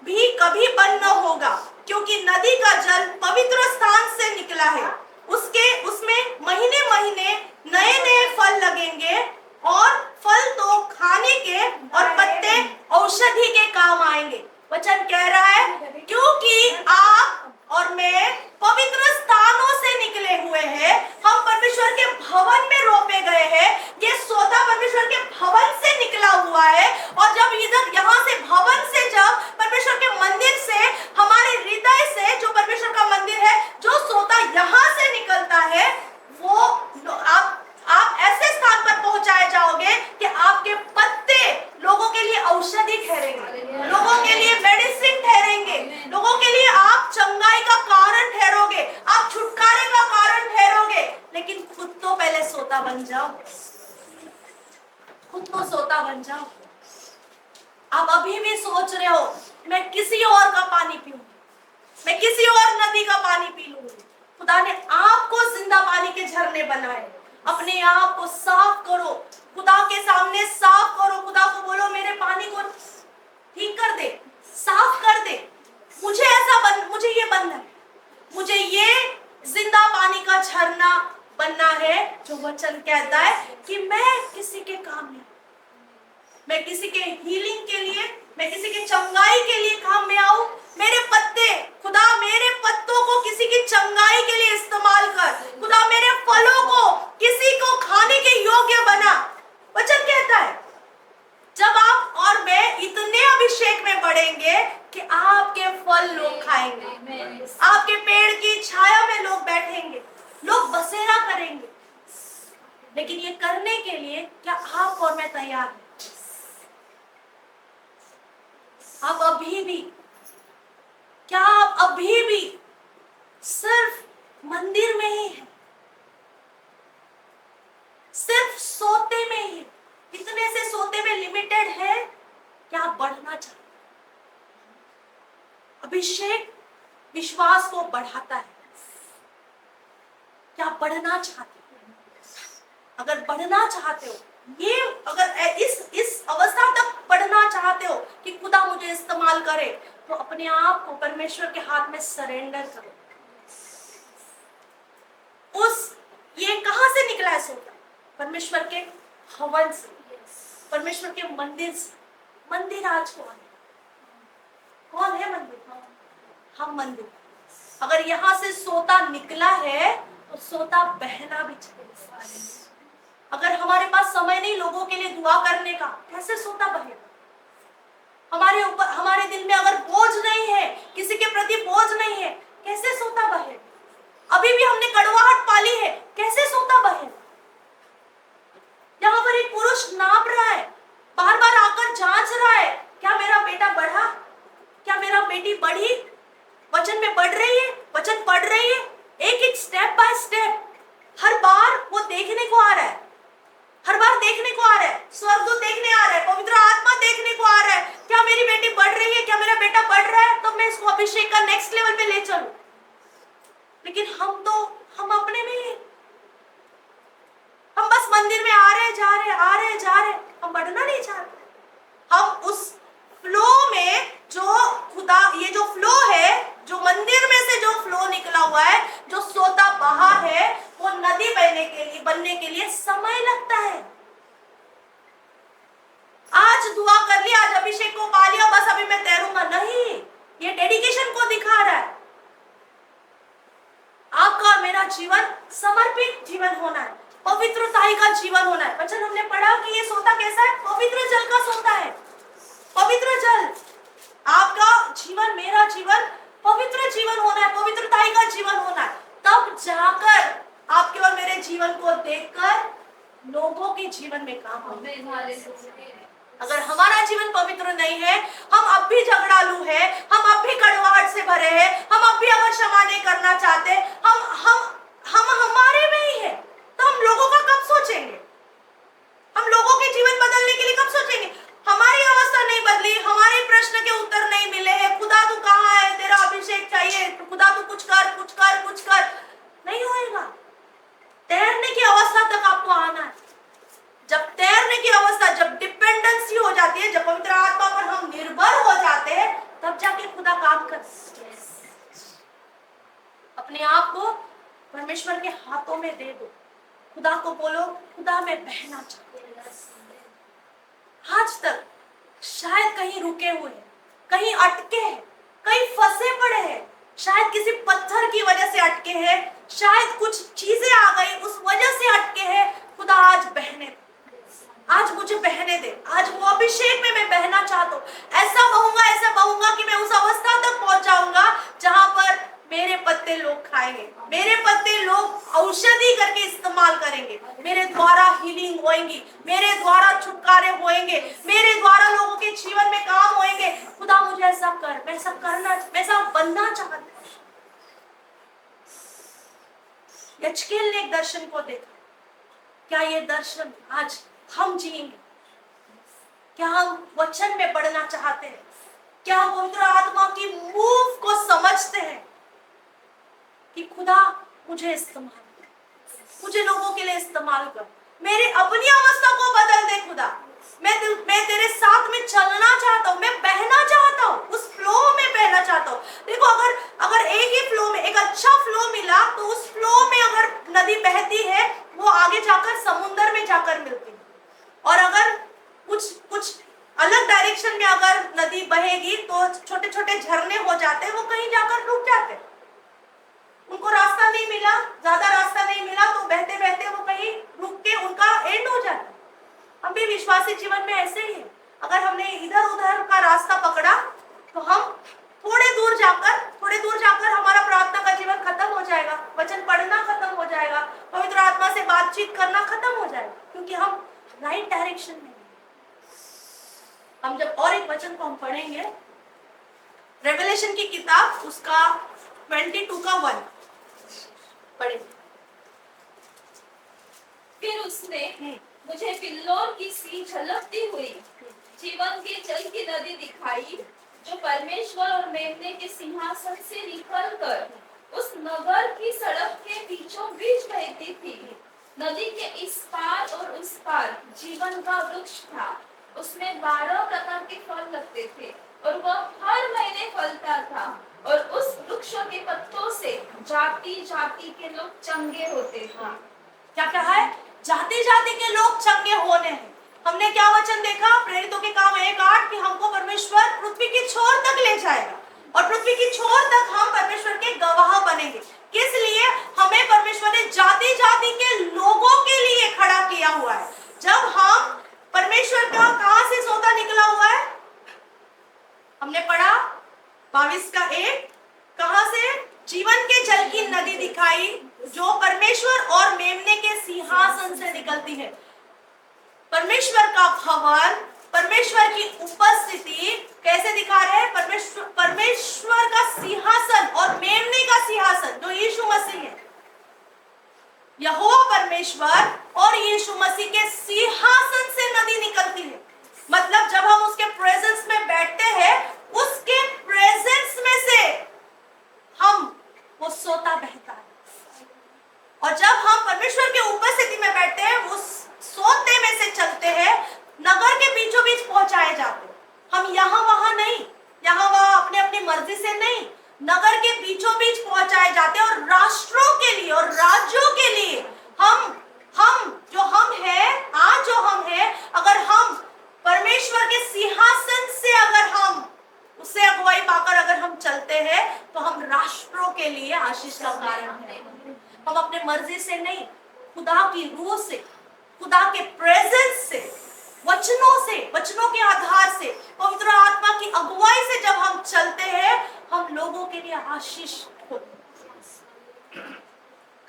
भी कभी बंद न होगा, क्योंकि नदी का जल पवित्र स्थान से निकला है। उसमें महीने महीने नए नए फल लगेंगे और फल तो खाने के और पत्ते औषधि के काम आएंगे। वचन कह रहा है क्योंकि आप और मैं पवित्र स्थानों से निकले हुए हैं, हम परमेश्वर के भवन में रोपे गए हैं। ये सोता परमेश्वर के भवन से निकला हुआ है, और जब इधर यहाँ से भवन से, जब परमेश्वर के मंदिर से, हमारे हृदय से जो परमेश्वर का मंदिर है, जो सोता यहाँ से निकलता है, वो आप ऐसे स्थान पर पहुंचाए जाओगे कि आपके पत्ते लोगों के लिए औषधि ठहरेंगे, लोगों के लिए मेडिसिन ठहरेंगे, लोगों के लिए आप चंगाई का कारण ठहरोगे, आप छुटकारे का कारण ठहरोगे। लेकिन खुद तो पहले सोता बन जाओ, खुद तो सोता बन जाओ। अभी भी सोच रहे हो मैं किसी और का पानी पीऊंगी, मैं किसी और नदी का पानी पी लूंगी, खुदा ने आपको जिंदा पानी के झरने बनाए। अपने आप को साफ करो, खुदा के सामने साफ करो। खुदा को बोलो मेरे पानी को ठीक कर दे, साफ कर दे। मुझे ये बनना है, मुझे ये जिंदा पानी का झरना बनना है। जो वचन कहता है कि मैं किसी के काम में, मैं किसी के हीलिंग के लिए, मैं किसी के चंगाई के लिए काम में आऊं। मेरे पत्ते, खुदा मेरे पत्तों को किसी की चंगाई के लिए इस्तेमाल कर। खुदा मेरे फलों को किसी को खाने के योग्य बना। वचन कहता है जब आप और मैं इतने अभिषेक में बढ़ेंगे कि आपके फल लोग खाएंगे, आपके पेड़ की छाया में लोग बैठेंगे, लोग बसेरा करेंगे। लेकिन ये करने के लिए क्या आप और मैं तैयार हैं? आप अभी भी, क्या आप अभी भी सिर्फ मंदिर में ही हैं, सिर्फ सोते में ही, इतने से सोते में लिमिटेड है? क्या आप बढ़ना चाहते? अभिषेक विश्वास को बढ़ाता है। क्या बढ़ना चाहते हो? अगर बढ़ना चाहते हो, ये अगर इस अवस्था तक बढ़ना चाहते हो कि खुदा मुझे इस्तेमाल करे, तो अपने आप को परमेश्वर के हाथ में सरेंडर करो। ये कहां से निकला है सोता? परमेश्वर के हवन से, परमेश्वर के मंदिर से। मंदिर आज कौन है? कौन है मंदिर? हम मंदिर। अगर यहां से सोता निकला है तो सोता बहना भी चाहिए। अगर हमारे पास समय नहीं लोगों के लिए दुआ करने का, कैसे सोता बहेगा? हमारे ऊपर, हमारे दिल में अगर बोझ नहीं है, किसी के प्रति बोझ नहीं है, कैसे सोता बहेगा? अभी भी हमने कड़वाहट पाली है, कैसे सोता बहेगा? यहाँ पर एक पुरुष नाप रहा है, बार बार आकर जांच रहा है, क्या मेरा बेटा बढ़ा, क्या मेरा बेटी बढ़ी, वचन में बढ़ रही है, वचन पढ़ रही है। एक एक स्टेप बाय स्टेप हर बार वो देखने को आ रहा है, हर बार देखने को आ रहा है, स्वर्गदूत देखने आ रहा है, पवित्र आत्मा देखने को आ रहा है। क्या मेरी बेटी बढ़ रही है, क्या मेरा बेटा बढ़ रहा है, तो मैं इसको अभिषेक का नेक्स्ट लेवल पे ले चलूं। लेकिन हम अपने में ही, हम बस मंदिर में आ रहे जा रहे, आ रहे जा रहे, हम बढ़ना नहीं चाहते। हम उस फ्लो में, जो खुदा, ये जो फ्लो है, जो मंदिर में से जो फ्लो निकला हुआ है, जो सोता बहा है, वो नदी बनने के लिए समय लगता है। आज दुआ कर लिया, आज अभिषेक को पा लिया, बस अभी मैं तैरूंगा, नहीं। ये डेडिकेशन को दिखा रहा है। आपका और मेरा जीवन समर्पित जीवन होना है, पवित्रताई का जीवन होना है। वचन हमने पढ़ा कि ये सोता कैसा है? पवित्र जल का सोता है। पवित्र जल, आपका जीवन, मेरा जीवन पवित्र जीवन होना है, पवित्रताई का जीवन होना है। तब जाकर आपके और मेरे जीवन को देखकर लोगों के जीवन में काम होगा। अगर हमारा जीवन पवित्र नहीं है, हम अब भी झगड़ालू है, हम अब भी कड़वाहट से भरे हैं, हम अब भी अगर क्षमा नहीं करना चाहते, हम हमारे में ही है, तो हम लोगों का कब सोचेंगे? हम लोगों के जीवन बदलने के लिए कब सोचेंगे? हमारी अवस्था नहीं बदली, हमारे प्रश्न के उत्तर नहीं मिले हैं, खुदा तू कहाँ है, तेरा अभिषेक चाहिए, खुदा तू कुछ कर, कुछ कर, कुछ कर, नहीं होएगा। तैरने की अवस्था तक आपको आना है। जब तैरने की अवस्था, जब डिपेंडेंसी हो जाती है, जब पवित्र आत्मा पर हम निर्भर हो जाते हैं, तब जाके खुदा काम कर। अपने आप को परमेश्वर के हाथों में दे दो। खुदा को बोलो, खुदा मैं बहना चाहती हूँ। आज तक शायद कहीं रुके हुए, कहीं अटके हैं, कहीं फंसे पड़े हैं, शायद किसी पत्थर की वजह से अटके हैं, शायद कुछ चीजें आ गई उस वजह से अटके हैं। खुदा आज बहने दे, आज मुझे बहने दे, आज वो अभिषेक में मैं बहना चाहता हूँ। ऐसा बहूंगा कि मैं उस अवस्था तक पहुंच जाऊंगा जहां पर मेरे पत्ते लोग खाएंगे, मेरे पत्ते लोग औषधि करके इस्तेमाल करेंगे, मेरे द्वारा हीलिंग होएंगी, मेरे द्वारा छुटकारे होएंगे, मेरे द्वारा लोगों के जीवन में काम होएंगे। खुदा मुझे ऐसा कर, मैं ऐसा बनना चाहता हूँ। यजकेल ने एक दर्शन को देखा, क्या ये दर्शन आज हम जिएंगे? क्या हम वचन में बढ़ना चाहते हैं? क्या हम पवित्र आत्मा की मूव को समझते हैं कि खुदा मुझे इस्तेमाल कर, मुझे लोगों के लिए इस्तेमाल कर, मेरी अपनी अवस्था को बदल दे खुदा। मैं तेरे साथ में चलना चाहता हूँ, मैं बहना चाहता हूँ, उस फ्लो में बहना चाहता हूँ। देखो, अगर एक ही फ्लो में एक अच्छा फ्लो मिला तो उस फ्लो में अगर नदी बहती है वो आगे जाकर समुद्र में जाकर मिलती है, और अगर कुछ अलग डायरेक्शन में अगर नदी बहेगी तो छोटे छोटे झरने हो जाते हैं, वो कहीं जाकर रुक जाते हैं। उनको रास्ता नहीं मिला, ज्यादा रास्ता नहीं मिला तो बहते बहते वो कहीं रुक के उनका एंड हो जाता है। हम भी विश्वासी जीवन में ऐसे ही है। अगर हमने इधर उधर का रास्ता पकड़ा तो हम थोड़े दूर जाकर हमारा प्रार्थना का जीवन खत्म हो जाएगा, वचन पढ़ना खत्म हो जाएगा, पवित्र आत्मा से बातचीत करना खत्म हो जाएगा, क्योंकि हम राइट डायरेक्शन में। हम जब और एक वचन को हम पढ़ेंगे, रेवलेशन की किताब उसका 22 का 1 पढ़ेंगे। फिर उसने मुझे बिल्लोर की सी झलकती हुई जीवन के जल की नदी दिखाई, जो परमेश्वर और मेमने के सिंहासन से निकलकर उस नगर की सड़क के बीचों बीच बहती थी। नदी के इस पार और उस पार जीवन का वृक्ष था। उसमें 12 प्रकार के फल लगते थे और वह हर महीने फलता था, और उस वृक्षों के पत्तों से जाति जाति के लोग चंगे होते थे। क्या कहा है? जाति जाति के लोग चंगे होने हैं। हमने क्या वचन देखा? प्रेरितों के काम 1:8 कि हमको परमेश्वर पृथ्वी की छोर तक ले जाएगा, और पृथ्वी की छोर तक हम परमेश्वर के गवाह बनेंगे। किस लिए? हमें परमेश्वर ने जाति जाति के लोगों के लिए खड़ा किया हुआ है। जब हम परमेश्वर का कहां से सौदा निकला हुआ है? हमने पढ़ा 22 का 1, कहां से? जीवन के जल की नदी दिखाई, जो परमेश्वर और मेमने के सिंहासन से निकलती है। परमेश्वर का भवन, परमेश्वर की उपस्थिति कैसे दिखा रहे हैं? परमेश्वर का सिंहासन और मेमने का सिंहासन जो यीशु मसीह है, यहोवा परमेश्वर और यीशु मसीह के सिंहासन से नदी निकलती है। मतलब जब हम उसके प्रेजेंस में बैठते हैं, उसके प्रेजेंस में से वो सोता बहता है, और जब हम परमेश्वर के उपस्थिति में बैठते हैं, उस सोते में से चलते हैं, नगर के बीचों बीच पहुंचाए जाते हैं। हम यहाँ वहां नहीं, यहाँ वहां अपने अपनी मर्जी से नहीं, नगर के बीचों बीच पहुंचाए जाते हैं, और राष्ट्रों के लिए और राज्यों के लिए हम जो हम हैं, आज जो हम हैं, अगर हम परमेश्वर के सिंहासन से अगर हम उससे अगुवाई पाकर अगर हम चलते हैं, तो हम राष्ट्रों के लिए आशीष का कारण हैं। हम अपने मर्जी से नहीं, खुदा की रूह से, खुदा के प्रेजेंस से, वचनों के आधार से, पवित्र आत्मा की अगुवाई से जब हम चलते हैं, हम लोगों के लिए आशीष होते हैं।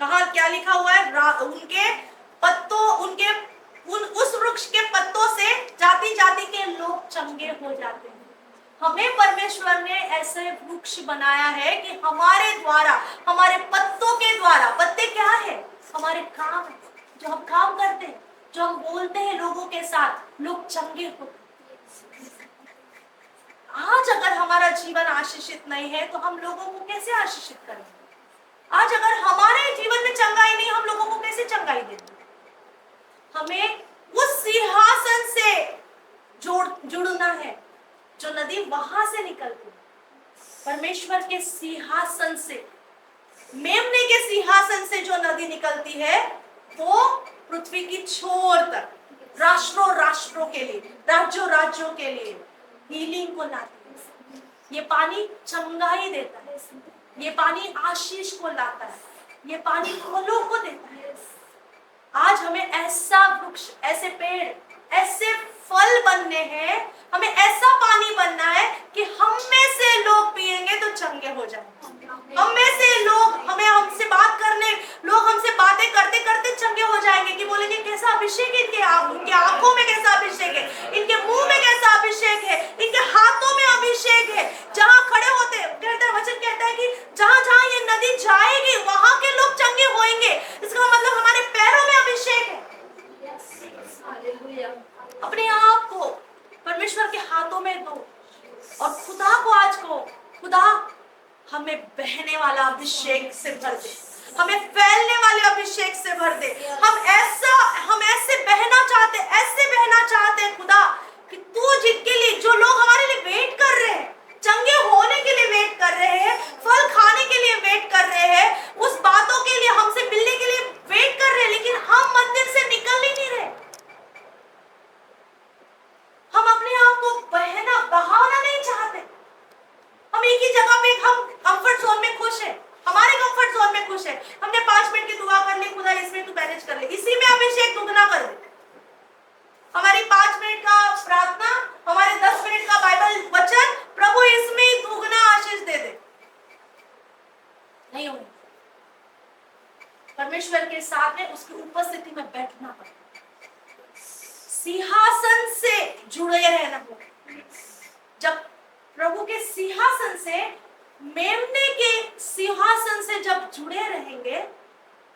कहाँ क्या लिखा हुआ है? उनके पत्तों, उस वृक्ष के पत्तों से जाति जाति के लोग चंगे हो जाते हैं। हमें परमेश्वर ने ऐसे वृक्ष बनाया है कि हमारे द्वारा, हमारे पत्तों के द्वारा, पत्ते क्या है? हमारे काम है, जो हम काम करते हैं, जो हम बोलते हैं लोगों के साथ, लोग चंगे होते हैं। आज अगर हमारा जीवन आशीषित नहीं है तो हम लोगों को कैसे आशीषित करेंगे? आज अगर हमारे जीवन में चंगाई नहीं, हम लोगों को कैसे चंगाई देंगे? हमें उस सिंहासन से जुड़ना है, जो नदी वहां से निकलती है, परमेश्वर के सिंहासन से, मेमने के सिंहासन से जो नदी निकलती है, वो पृथ्वी की छोर तक, राष्ट्रों के लिए, राज्यों के लिए हीलिंग को लाती है। ये पानी चंगाई देता है, ये पानी आशीष को लाता है, ये पानी फलों को देता है। आज हमें ऐसा वृक्ष, ऐसे पेड़, ऐसे फल बनने हैं, हमें ऐसा पानी बनना है कि हम में से लोग पिएंगे तो चंगे हो जाएंगे। हम में से लोग, हमसे बात करने, लोग हमसे बातें करते करते चंगे हो जाएंगे कि बोलेंगे कैसा अभिषेक है इनके आंखों में, कैसा अभिषेक है इनके मुंह में, कैसा अभिषेक है इनके हाथों में, अभिषेक है। जहाँ खड़े होते, वचन कहता है कि जहाँ जहाँ ये नदी जाएगी वहां के लोग चंगे होंगे। इसका मतलब हमारे पैरों में अभिषेक है। अपने आप को खुदा हमें बहने वाला अभिषेक से भर दे, हमें फैलने वाले अभिषेक से भर दे। हम ऐसे बहना चाहते हैं खुदा, कि तू जिनके लिए, जो लोग हमारे लिए वेट कर रहे हैं, चंगे होने के लिए वेट कर रहे हैं, फल खाने के लिए वेट कर रहे हैं, उस बातों के लिए हमसे मिलने के लिए वेट कर रहे हैं, लेकिन हम मंदिर से निकल ही नहीं रहे। हम अपने आप को बहाना नहीं चाहते। हम एक ही जगह पे, हम कंफर्ट जोन में खुश है, हमारे कंफर्ट जोन में खुश है। हमने 5 मिनट की दुआ कर ली, खुदा इसमें तू मैनेज कर ले, इसी में अभिषेक दुगना कर दे। हमारी 5 मिनट का प्रार्थना, हमारे 10 मिनट का बाइबल वचन, प्रभु इसमें ही दुगना आशीष दे दे। नहीं होगा। परमेश्वर के साथ में उसकी उपस्थिति में बैठना पड़ेगा, सिंहासन से जुड़े रहना होगा। जब प्रभु के सिंहासन से, मेमने के सिंहासन से जब जुड़े रहेंगे,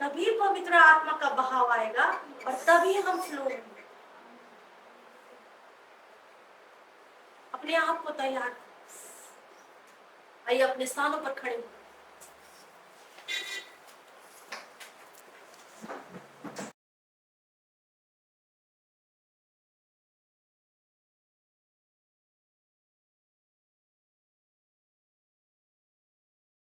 तभी पवित्र आत्मा का बहाव आएगा और तभी हम फ्लो होंगे। अपने आप को तैयार, आइए अपने स्थानों पर खड़े हो।